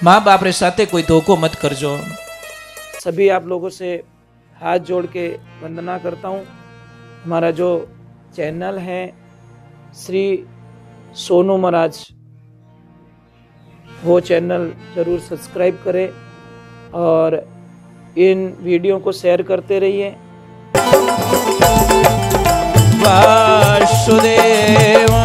माँ बाप रे साथे कोई धोखो मत करजो। सभी आप लोगों से हाथ जोड़ के वंदना करता हूँ। हमारा जो चैनल है श्री सोनू महाराज, वो चैनल जरूर सब्सक्राइब करें और इन वीडियो को शेयर करते रहिए। वासुदेवा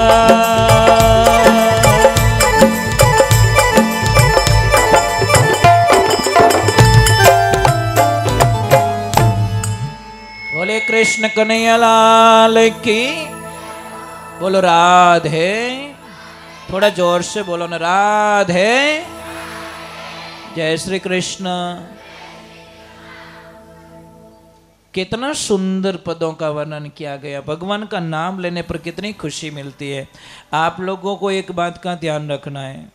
बोले कृष्ण कन्हैया लाल की। बोलो राधे। थोड़ा जोर से बोलो ना, राधे। जय श्री कृष्ण। कितना सुंदर पदों का वर्णन किया गया। भगवान का नाम लेने पर कितनी खुशी मिलती है। आप लोगों को एक बात का ध्यान रखना है,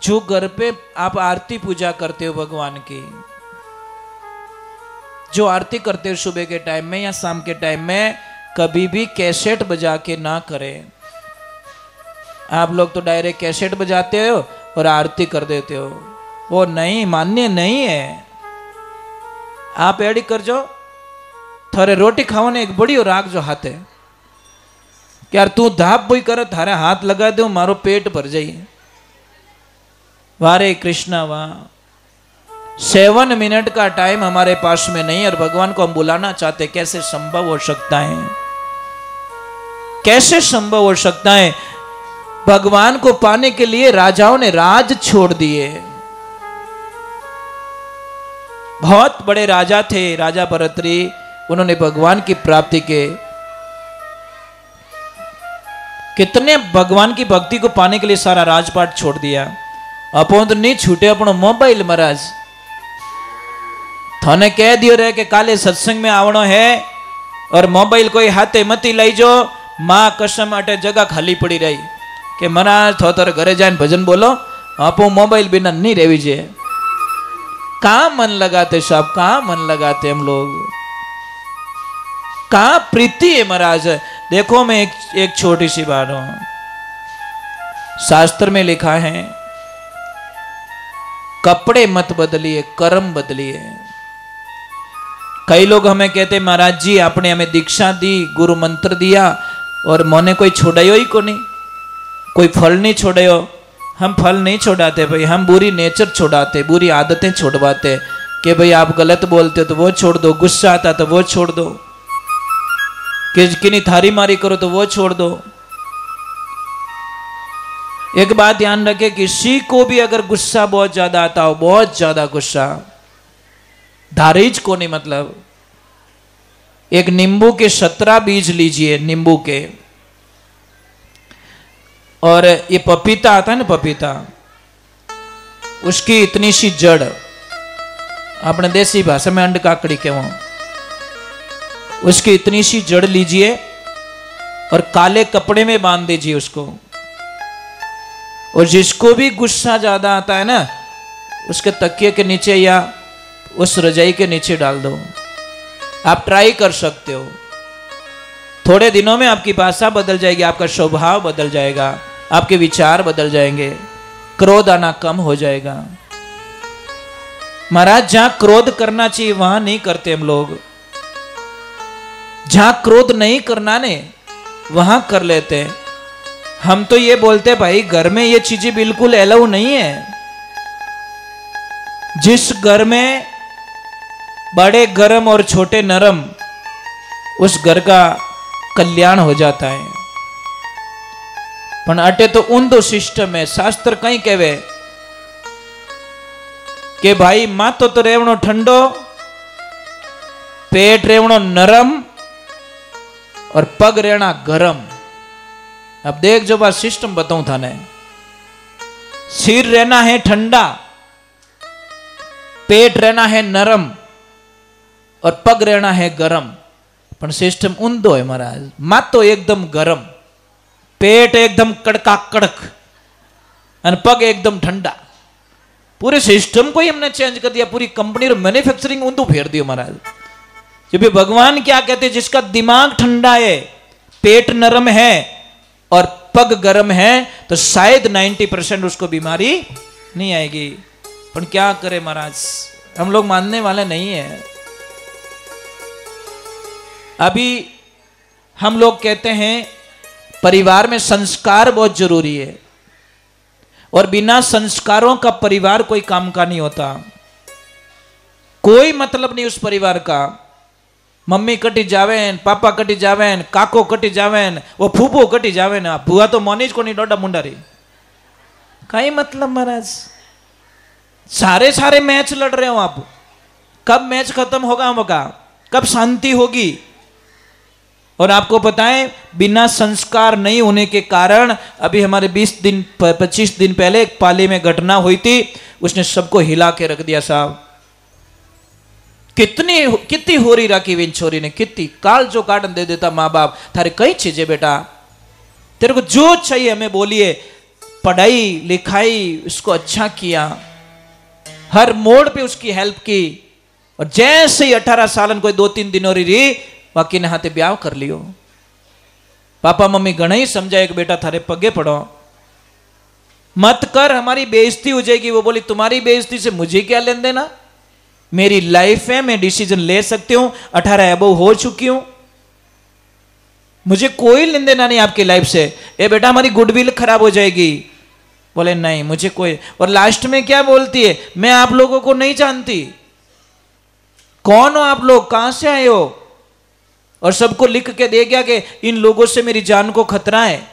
जो घर पे आप आरती पूजा करते हो भगवान की, जो आरती करते हो सुबह के टाइम में या शाम के टाइम में, कभी भी कैसेट बजा के ना करें। आप लोग तो डायरेक्ट कैसेट बजाते हो और आरती कर देते हो, वो नहीं, मान्य नहीं है। आप एडी कर जो, थारे रोटी खाने एक बड़ी और राग जो हाथ है कि यार तू धाप बोई कर, थारे हाथ लगा दो मारो पेट भर जाइए। वारे कृष्णा वाह। 7 मिनट का टाइम हमारे पास में नहीं और भगवान को हम बुलाना चाहते, कैसे संभव हो सकता है? कैसे संभव हो सकता है? भगवान को पाने के लिए राजाओं ने राज छोड़ दिए। बहुत बड़े राजा थे, राजा भरतरी, उन्होंने भगवान की प्राप्ति के कितने भगवान की भक्ति को पाने के लिए सारा राजपाट छोड़ दिया। अपन तो नहीं छूटे अपनो मोबाइल। महाराज थाने कह दियो रहे कि काले सत्संग में आवनो है और मोबाइल कोई हाथे मती लाई जो। मां कसम अटे जगह खाली पड़ी रही कि महाराज थो तारे घरे जाने भजन बोलो, आप मोबाइल बिना नहीं रहवी जे। कहां मन लगाते साहब, कहां मन लगाते हम लोग, कहां प्रीति है महाराज। देखो मैं एक छोटी सी बात हूं, शास्त्र में लिखा है कपड़े मत बदलिए, कर्म बदलिए। कई लोग हमें कहते महाराज जी आपने हमें दीक्षा दी, गुरु मंत्र दिया और मोने कोई छोड़ायो ही को नहीं, कोई फल नहीं छोड़ायो। हम फल नहीं छोड़ाते भाई, हम बुरी नेचर छोड़ाते, बुरी आदतें छोड़वाते कि भाई आप गलत बोलते हो तो वो छोड़ दो, गुस्सा आता तो वो छोड़ दो, किन्हीं थारी मारी करो तो वो छोड़ दो। एक बात ध्यान रखे, किसी को भी अगर गुस्सा बहुत ज्यादा आता हो, बहुत ज्यादा गुस्सा, धारीज को नहीं, मतलब एक नींबू के 17 बीज लीजिए, नींबू के, और ये पपीता आता है ना, पपीता, उसकी इतनी सी जड़, अपने देसी भाषा में अंड काकड़ी के वहां, उसकी इतनी सी जड़ लीजिए और काले कपड़े में बांध दीजिए उसको। और जिसको भी गुस्सा ज्यादा आता है ना, उसके तकिए के नीचे या उस रजाई के नीचे डाल दो। आप ट्राई कर सकते हो, थोड़े दिनों में आपकी भाषा बदल जाएगी, आपका स्वभाव बदल जाएगा, आपके विचार बदल जाएंगे, क्रोध आना कम हो जाएगा। महाराज जहां क्रोध करना चाहिए वहां नहीं करते हम लोग, जहां क्रोध नहीं करना ने वहां कर लेते हैं। हम तो ये बोलते भाई घर में ये चीजें बिल्कुल अलाउ नहीं है। जिस घर में बड़े गरम और छोटे नरम, उस घर का कल्याण हो जाता है। पण अटे तो ऊंधो सिस्टम है। शास्त्र कहीं कहवे कि भाई माथो तो रेवणो ठंडो, पेट रेवणो नरम और पग रेना गरम। अब देख जो बात सिस्टम बताऊं थाने, सिर रहना है ठंडा, पेट रहना है नरम और पग रहना है गरम। पण सिस्टम ऊंधो है महाराज। माथो एकदम गरम, पेट एकदम कड़का कड़क और पग एकदम ठंडा। पूरे सिस्टम को ही हमने चेंज कर दिया, पूरी कंपनी और मैन्युफैक्चरिंग ऊंधो फेर दियो महाराज। जब भगवान क्या कहते, जिसका दिमाग ठंडा है, पेट नरम है और पग गर्म है तो शायद 90% उसको बीमारी नहीं आएगी। पर क्या करे महाराज, हम लोग मानने वाले नहीं है। अभी हम लोग कहते हैं परिवार में संस्कार बहुत जरूरी है, और बिना संस्कारों का परिवार कोई काम का नहीं होता। कोई मतलब नहीं उस परिवार का। मम्मी कटी जावेन, पापा कटी जावेन, काको कटी जावेन, वो फूफो कटी जावेन, भुआ तो मोनीज को नहीं डोडा मुंडारी, कई मतलब महाराज। सारे सारे मैच लड़ रहे हो आप, कब मैच खत्म होगा, कब शांति होगी। और आपको पता है बिना संस्कार नहीं होने के कारण अभी हमारे 25 दिन पहले एक पाली में घटना हुई थी, उसने सबको हिला के रख दिया साहब। कितनी हो रही राखी विन छोरी ने, कितनी काल जो काटन दे देता माँ बाप, थारे कई चीजें बेटा, तेरे को जो चाहिए हमें बोलिए। पढ़ाई लिखाई उसको अच्छा किया, हर मोड़ पे उसकी हेल्प की, और जैसे ही 18 सालन कोई 2-3 दिनों रही बाकी ने हाथे ब्याह कर लियो। पापा मम्मी घना ही समझाए कि बेटा थारे पगे पड़ो, मत कर, हमारी बेइज्जती हो जाएगी। वो बोली तुम्हारी बेइज्जती से मुझे क्या लेन देना, मेरी लाइफ है, मैं डिसीजन ले सकती हूं, 18 अबव हो चुकी हूं, मुझे कोई लेन देना नहीं आपकी लाइफ से। ए बेटा हमारी गुडविल खराब हो जाएगी। बोले नहीं मुझे कोई। और लास्ट में क्या बोलती है, मैं आप लोगों को नहीं जानती, कौन हो आप लोग, कहां से आए हो, और सबको लिख के दे गया कि इन लोगों से मेरी जान को खतरा है,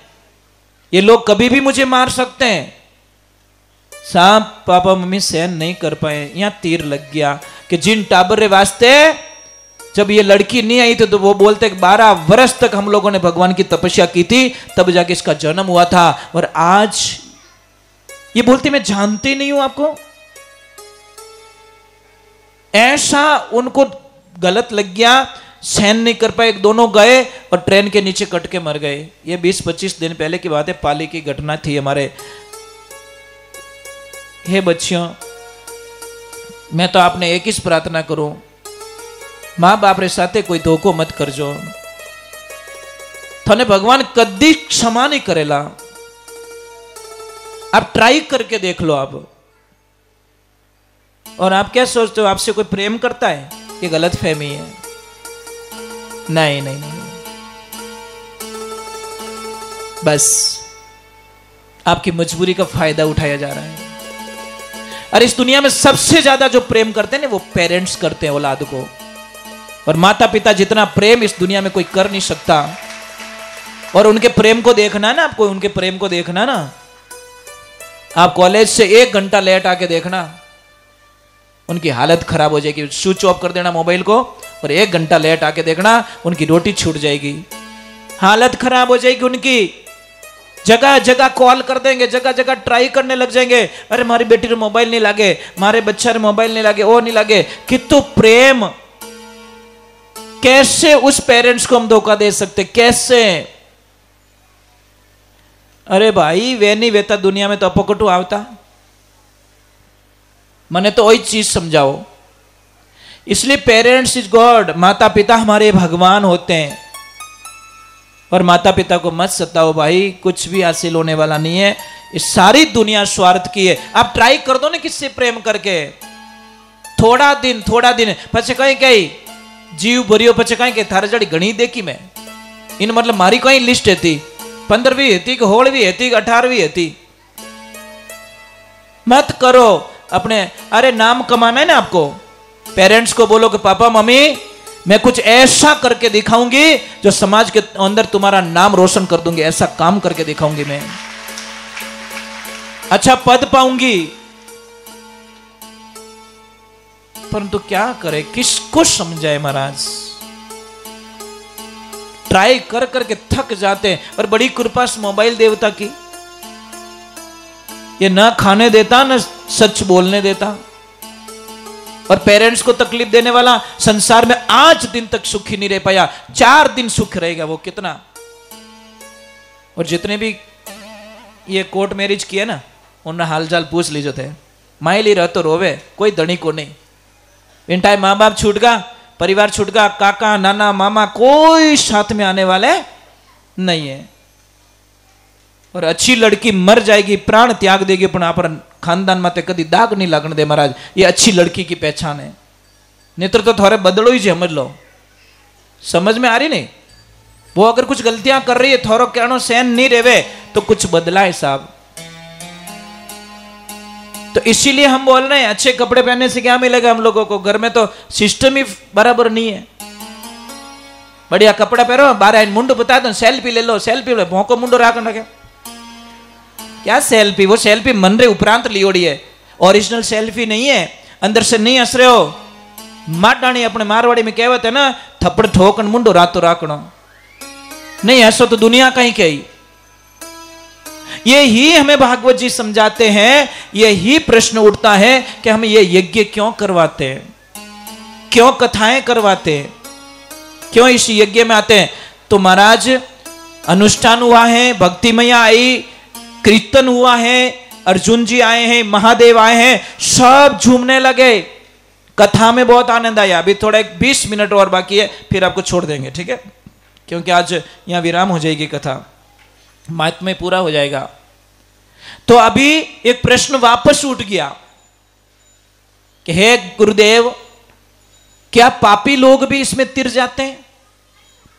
ये लोग कभी भी मुझे मार सकते हैं। साहब पापा मम्मी सहन नहीं कर पाए, यहां तीर लग गया कि जिन टाबर वास्ते जब ये लड़की नहीं आई थी तो वो बोलते 12 वर्ष तक हम लोगों ने भगवान की तपस्या की थी, तब जाके इसका जन्म हुआ था, और आज ये बोलते मैं जानती नहीं हूं आपको। ऐसा उनको गलत लग गया, सहन नहीं कर पाए, दोनों गए और ट्रेन के नीचे कट के मर गए। ये 20-25 दिन पहले की बात है, पाली की घटना थी हमारे। हे बच्चियों, मैं तो आपने एक ही प्रार्थना करूं, मां बाप रे साथे कोई धोखो मत करजो, थाने भगवान कदी क्षमा नहीं करेला। आप ट्राई करके देख लो आप। और आप क्या सोचते हो आपसे कोई प्रेम करता है, ये गलत फहमी है। नहीं नहीं नहीं, बस आपकी मजबूरी का फायदा उठाया जा रहा है। और इस दुनिया में सबसे ज्यादा जो प्रेम करते हैं ना वो पेरेंट्स करते हैं औलाद को, और माता पिता जितना प्रेम इस दुनिया में कोई कर नहीं सकता। और उनके प्रेम को देखना ना आपको, उनके प्रेम को देखना ना, आप कॉलेज से 1 घंटा लेट आके देखना, उनकी हालत खराब हो जाएगी। स्विच ऑफ कर देना मोबाइल को और 1 घंटा लेट आके देखना, उनकी रोटी छूट जाएगी, हालत खराब हो जाएगी उनकी। जगह जगह कॉल कर देंगे, जगह जगह ट्राई करने लग जाएंगे, अरे हमारी बेटी रे मोबाइल नहीं लागे, हमारे बच्चा रे मोबाइल नहीं लागे, वो नहीं लागे। कितु प्रेम, कैसे उस पेरेंट्स को हम धोखा दे सकते, कैसे? अरे भाई वे नहीं वेता दुनिया में तो अपकटू आवता, मने तो वही चीज समझाओ। इसलिए पेरेंट्स इज गॉड, माता पिता हमारे भगवान होते हैं। और माता पिता को मत सताओ भाई, कुछ भी हासिल होने वाला नहीं है, इस सारी दुनिया स्वार्थ की है। आप ट्राई कर दो ना किससे प्रेम करके, थोड़ा दिन पछे कहीं कहीं जीव भरियो, पछे कहीं के थारे जड़ी घणी देखी मैं इन, मतलब मारी कहीं लिस्ट थी 15वीं थी कि 16वीं थी कि 18वीं थी। मत करो अपने, अरे नाम कमाना है ना आपको, पेरेंट्स को बोलो कि पापा मम्मी मैं कुछ ऐसा करके दिखाऊंगी जो समाज के अंदर तुम्हारा नाम रोशन कर दूंगी, ऐसा काम करके दिखाऊंगी, मैं अच्छा पद पाऊंगी। परंतु क्या करे, किसको समझाए महाराज, ट्राई कर करके थक जाते हैं। और बड़ी कृपा मोबाइल देवता की, ये ना खाने देता ना सच बोलने देता, और पेरेंट्स को तकलीफ देने वाला संसार में आज दिन तक सुखी नहीं रह पाया, 4 दिन सुख रहेगा वो कितना। और जितने भी ये कोर्ट मैरिज किए ना, उनका हालचाल पूछ लीजिए थे, माइली रह तो रोवे, कोई धनी को नहीं। इन टाइम माँ बाप छूट गया, परिवार छूट गया, काका नाना मामा कोई साथ में आने वाले नहीं है। और अच्छी लड़की मर जाएगी, प्राण त्याग देगी, पण आप खानदान माते कदी दाग नहीं लगने दे महाराज। ये अच्छी लड़की की पहचान है। नेत्र तो थोड़े बदलो ही समझ लो, समझ में आ रही नहीं? वो अगर कुछ गलतियां कर रही है, थोड़ा कहनो सहन नहीं रेवे तो कुछ बदला है साहब। तो इसीलिए हम बोल रहे हैं अच्छे कपड़े पहनने से क्या मिलेगा हम लोगों को? घर में तो सिस्टम ही बराबर नहीं है। बढ़िया कपड़ा पहनो, बारह मुंडो बता दो, सेल्फी ले लो, सेल्फी ले भोंको मुंडो राखना क्या सेल्फी? वो सेल्फी मन रे उपरांत लियोड़ी है, ओरिजिनल सेल्फी नहीं है। अंदर से नहीं हंस रहे हो। माटाणी अपने मारवाड़ी में कहवत है ना, थप्पड़ ठोकन मुंडो रातो राखणो। नहीं हंसो तो दुनिया कहीं कही। यही हमें भागवत जी समझाते हैं। यही प्रश्न उठता है कि हम ये यज्ञ क्यों करवाते हैं, क्यों कथाएं करवाते हैं, क्यों इस यज्ञ में आते हैं? तो महाराज अनुष्ठान हुआ है, भक्ति मैया आई, कीर्तन हुआ है, अर्जुन जी आए हैं, महादेव आए हैं, सब झूमने लगे। कथा में बहुत आनंद आया। अभी थोड़ा 20 मिनट और बाकी है, फिर आपको छोड़ देंगे, ठीक है? क्योंकि आज यहां विराम हो जाएगी, कथा महात्म्य पूरा हो जाएगा। तो अभी एक प्रश्न वापस उठ गया कि हे गुरुदेव, क्या पापी लोग भी इसमें तिर जाते हैं?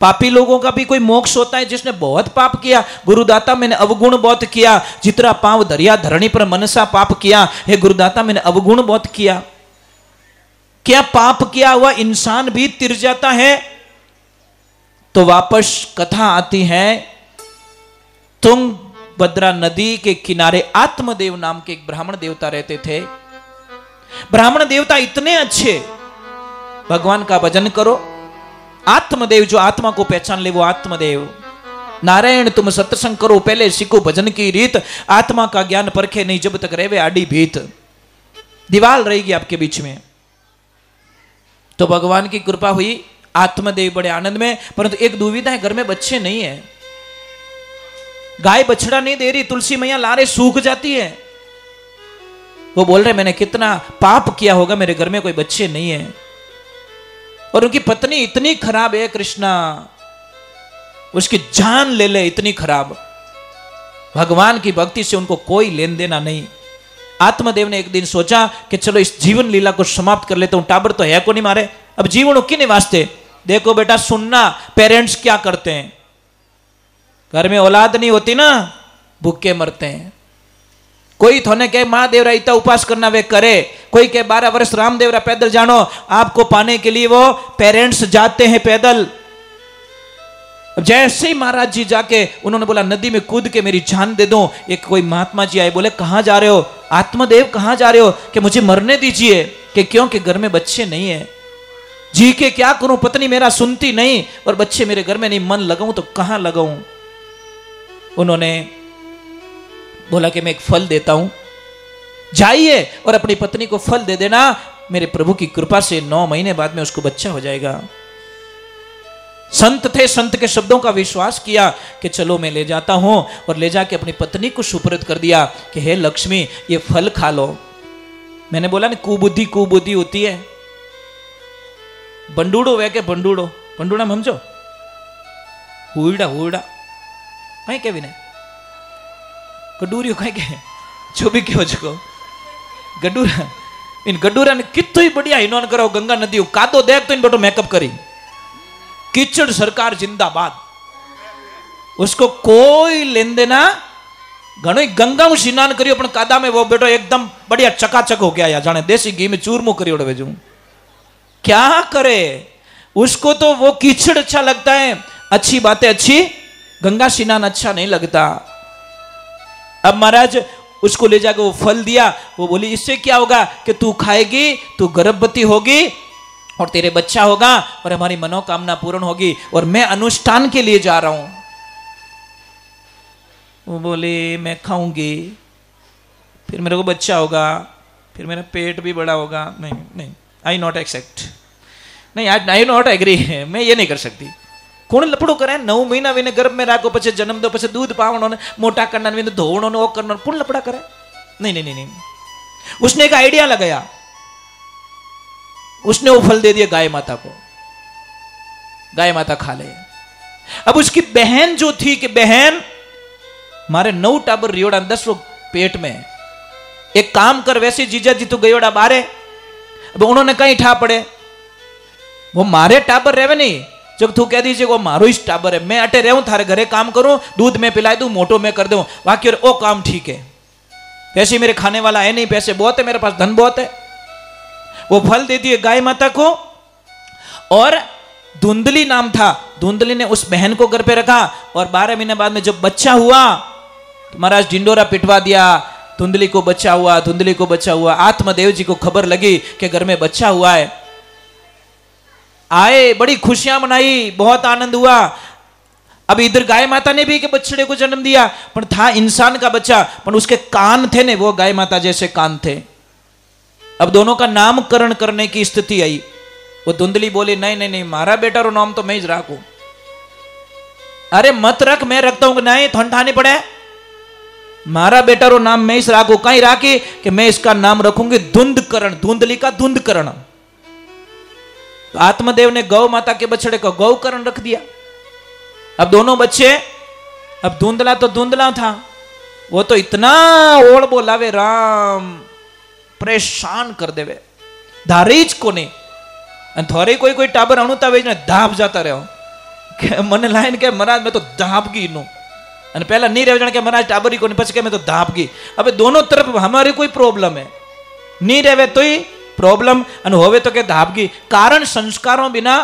पापी लोगों का भी कोई मोक्ष होता है? जिसने बहुत पाप किया, गुरुदाता मैंने अवगुण बहुत किया, जितना पांव दरिया धरणी पर मनसा पाप किया, हे गुरुदाता मैंने अवगुण बहुत किया। क्या पाप किया हुआ इंसान भी तिर जाता है? तो वापस कथा आती है। तुंगभद्रा नदी के किनारे आत्मदेव नाम के एक ब्राह्मण देवता रहते थे। ब्राह्मण देवता इतने अच्छे, भगवान का भजन करो। आत्मदेव, जो आत्मा को पहचान ले वो आत्मदेव। नारायण तुम सत्संग करो, पहले सीखो भजन की रीत, आत्मा का ज्ञान परखे नहीं जब तक रेवे आड़ी भीत। दीवार रहेगी आपके बीच में। तो भगवान की कृपा हुई, आत्मदेव बड़े आनंद में। परंतु एक दुविधा है, घर में बच्चे नहीं है, गाय बछड़ा नहीं दे रही, तुलसी मैया लारे सूख जाती है। वो बोल रहे मैंने कितना पाप किया होगा, मेरे घर में कोई बच्चे नहीं है। और उनकी पत्नी इतनी खराब है कृष्णा, उसकी जान ले ले इतनी खराब। भगवान की भक्ति से उनको कोई लेन देना नहीं। आत्मदेव ने एक दिन सोचा कि चलो इस जीवन लीला को समाप्त कर लेता हूं। टाबर तो है को नहीं मारे, अब जीवन की नहीं वास्ते। देखो बेटा सुनना, पेरेंट्स क्या करते हैं। घर में औलाद नहीं होती ना, भूखे मरते हैं। कोई थोने कहे महादेवरा इतना उपास करना वे करे, कोई कहे 12 वर्ष रामदेवरा पैदल जानो। आपको पाने के लिए वो पेरेंट्स जाते हैं पैदल। जैसे ही महाराज जी जाके उन्होंने बोला नदी में कूद के मेरी जान दे दो। एक कोई महात्मा जी आए, बोले कहां जा रहे हो? आत्मदेव कहां जा रहे हो? कि मुझे मरने दीजिए। कि क्यों? कि घर में बच्चे नहीं है, जी के क्या करूं, पत्नी मेरा सुनती नहीं और बच्चे मेरे घर में नहीं, मन लगाऊं तो कहां लगाऊं। उन्होंने बोला कि मैं एक फल देता हूं, जाइए और अपनी पत्नी को फल दे देना, मेरे प्रभु की कृपा से 9 महीने बाद में उसको बच्चा हो जाएगा। संत थे, संत के शब्दों का विश्वास किया कि चलो मैं ले जाता हूं, और ले जाके अपनी पत्नी को सुपुर्द कर दिया कि हे लक्ष्मी ये फल खा लो। मैंने बोला ना कुबुद्धि कुबुद्धि होती है। बंडूड़ो वे के बंडूड़ो, बंडूड़ा समझो, हुईड़ा हुईड़ा कहीं के भी नहीं, गडूरियो कहीं के जो भी कहो जको गडूरा। इन गडूरा ने कितो ही बढ़िया हिनोन करो गंगा नदी कादो देख तो इन बेटो मेकअप करी, कीचड़ सरकार जिंदाबाद। उसको कोई लेन देना, घणो ही गंगा में स्नान करियो पण कादा में वो बेटो एकदम बढ़िया चकाचक हो गया, या जाने देसी घी में चूरमू करियो भेजू। क्या करे, उसको तो वो कीचड़ अच्छा लगता है, अच्छी बातें अच्छी, गंगा स्नान अच्छा नहीं लगता। अब महाराज उसको ले जाकर वो फल दिया। वो बोली इससे क्या होगा कि तू खाएगी, तू गर्भवती होगी और तेरे बच्चा होगा और हमारी मनोकामना पूर्ण होगी, और मैं अनुष्ठान के लिए जा रहा हूं। वो बोली मैं खाऊंगी, फिर मेरे को बच्चा होगा, फिर मेरा पेट भी बड़ा होगा। नहीं नहीं, आई नॉट एक्सेप्ट, नहीं आई नॉट एग्री, मैं ये नहीं कर सकती। कौन लपड़ो करे? 9 महीना विने गर्भ में राखो, पछे जन्म दो, पछे दूध पावणो ने मोटा करना विने धोवणो ने ओ करनो, कौन लपड़ा करे? नहीं नहीं नहीं नहीं। उसने एक आइडिया लगाया, उसने वो फल दे दिया गाय माता को, गाय माता खा ले। अब उसकी बहन जो थी कि बहन मारे 9 टाबर रियोड़ा 10 लोग पेट में। एक काम कर, वैसे जीजा जी तू गयोड़ा बारे, अब उन्होंने कहीं ठा पड़े, वो मारे टाबर रहे नहीं, जब तू कह दीजिए वो मारो इस टाबर है, मैं अटे रहूं थारे घरे काम करूं, दूध में पिला दूं, मोटो में कर दूं, बाकी ओ काम ठीक है, पैसे मेरे खाने वाला है नहीं, पैसे बहुत है मेरे पास, धन बहुत है। वो फल दे दिए गाय माता को। और धुंधली नाम था, धुंधली ने उस बहन को घर पे रखा, और 12 महीने बाद में जब बच्चा हुआ तो महाराज ढिंडोरा पिटवा दिया, धुंधली को बच्चा हुआ, धुंधली को बच्चा हुआ। आत्मदेव जी को खबर लगी कि घर में बच्चा हुआ है, आए, बड़ी खुशियां मनाई, बहुत आनंद हुआ। अब इधर गाय माता ने भी के बछड़े को जन्म दिया, पर था इंसान का बच्चा, पर उसके कान थे ने वो गाय माता जैसे कान थे। अब दोनों का नामकरण करने की स्थिति आई। वो धुंधली बोली नहीं नहीं नहीं, मारा बेटा रो नाम तो मैं ही रखू। अरे मत रख, मैं रखता हूं। नहीं, ठंडा नहीं पड़े, मारा बेटा रो नाम मैं ही रखू। कहीं राखी कि मैं इसका नाम रखूंगी धुंधकरण, धुंधली का धुंधकरण। तो आत्मदेव ने गौ माता के बछड़े को गौकरण रख दिया। अब दोनों बच्चे, अब धुंधला तो धुंधला था, वो तो इतना ओढ़ बोलावे राम, परेशान कर देवे, धारीज को नहीं। थोड़ी कोई कोई टाबर अणुता वे ने धाप जाता रहो, मन लाइन के महाराज मैं तो धाप गई नो, पहला नहीं रह के महाराज टाबरी को नहीं, पछ के मैं तो धाप गई। अब दोनों तरफ हमारी कोई प्रॉब्लम है, नहीं रहे तो ही प्रॉब्लम, होवे तो के धाप गई। कारण संस्कारों बिना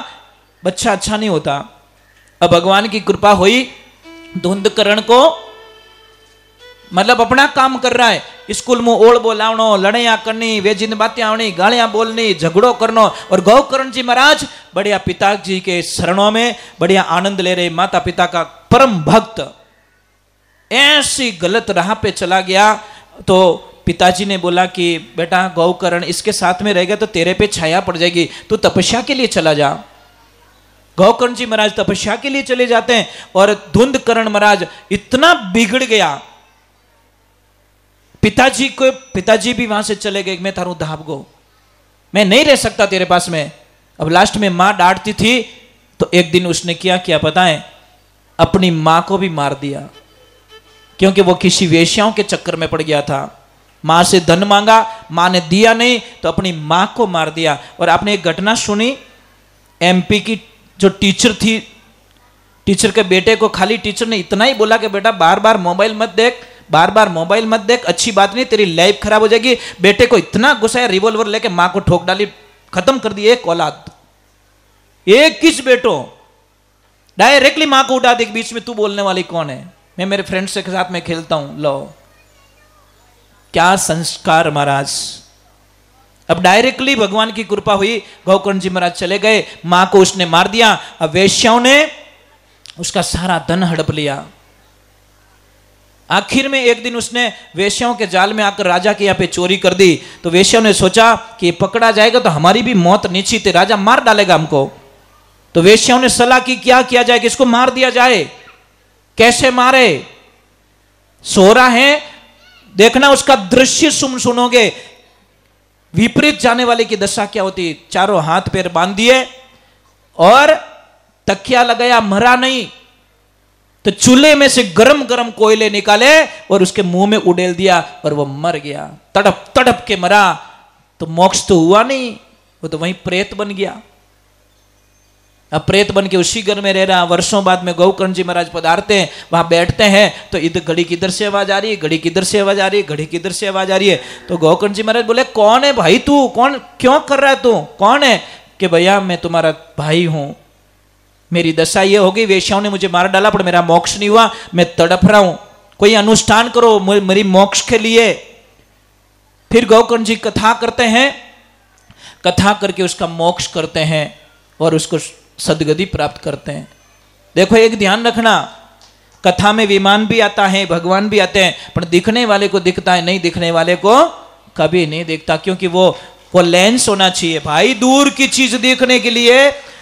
बच्चा अच्छा नहीं होता। अब भगवान की कृपा हुई, धुंधकरण को मतलब अपना काम कर रहा है, स्कूल में ओढ़ बोलावनो, लड़ाइयां करनी, वे जिन बातें आवनी, गालियां बोलनी, झगड़ो करनो। और गौकर्ण जी महाराज बढ़िया पिताजी के शरणों में बढ़िया आनंद ले रहे, माता पिता का परम भक्त। ऐसी गलत राह पे चला गया तो पिताजी ने बोला कि बेटा गौकर्ण इसके साथ में रहेगा तो तेरे पे छाया पड़ जाएगी, तू तपस्या के लिए चला जा। गौकर्ण जी महाराज तपस्या के लिए चले जाते हैं, और धुंधकर्ण महाराज इतना बिगड़ गया, पिताजी भी वहां से चले गए, मैं थारू धाप गो, मैं नहीं रह सकता तेरे पास में। अब लास्ट में मां डांटती थी, तो एक दिन उसने क्या पता है, अपनी मां को भी मार दिया, क्योंकि वो किसी वेश्याओं के चक्कर में पड़ गया था। मां से धन मांगा, मां ने दिया नहीं, तो अपनी मां को मार दिया। और आपने एक घटना सुनी, एमपी की जो टीचर थी, टीचर के बेटे को खाली टीचर ने इतना ही बोला कि बेटा बार बार मोबाइल मत देख, बार बार मोबाइल मत देख, अच्छी बात नहीं, तेरी लाइफ खराब हो जाएगी। बेटे को इतना गुस्सा है, रिवॉल्वर लेके मां को ठोक डाली, खत्म कर दी एक औलाद। एक किस बेटो डायरेक्टली मां को उड़ा दी, बीच में तू बोलने वाली कौन है, मैं मेरे फ्रेंड्स के साथ में खेलता हूं। लो क्या संस्कार महाराज। अब डायरेक्टली भगवान की कृपा हुई, गौकर्ण जी महाराज चले गए, मां को उसने मार दिया। अब वेश्याओं ने उसका सारा धन हड़प लिया। आखिर में एक दिन उसने वेश्याओं के जाल में आकर राजा के यहाँ पे चोरी कर दी। तो वेश्याओं ने सोचा कि ये पकड़ा जाएगा तो हमारी भी मौत निश्चित है, राजा मार डालेगा हमको। तो वेश्याओं ने सलाह की क्या किया जाए, किसको मार दिया जाए, कैसे मारे। सो रहा है, देखना उसका दृश्य सुनोगे, विपरीत जाने वाले की दशा क्या होती। चारों हाथ पैर बांध दिए और तकिया लगाया, मरा नहीं, तो चूल्हे में से गरम गरम कोयले निकाले और उसके मुंह में उड़ेल दिया और वो मर गया, तड़प तड़प के मरा। तो मोक्ष तो हुआ नहीं, वो तो वहीं प्रेत बन गया। अब प्रेत बन के उसी घर में रह रहा। वर्षों बाद में गौकर्ण जी महाराज पधारते हैं, वहां बैठते हैं, तो इधर घड़ी किधर से आवाज आ रही है, घड़ी किधर से आवाज आ रही है, घड़ी किधर से आवाज आ रही है। तो गौकर्ण जी महाराज बोले कौन है भाई तू, कौन, क्यों कर रहा है तू, कौन है। कि भैया मैं तुम्हारा भाई हूं, मेरी दशा ये होगी, वेश्याओं ने मुझे मार डाला पर मेरा मोक्ष नहीं हुआ, मैं तड़प रहा हूं, कोई अनुष्ठान करो मेरी मोक्ष के लिए। फिर गौकर्ण जी कथा करते हैं, कथा करके उसका मोक्ष करते हैं और उसको सदगति प्राप्त करते हैं। देखो एक ध्यान रखना, कथा में विमान भी आता है, भगवान भी आते हैं, पर दिखने वाले को दिखता है, नहीं दिखने वाले को कभी नहीं दिखता, क्योंकि वो लेंस होना चाहिए भाई। दूर की चीज देखने के लिए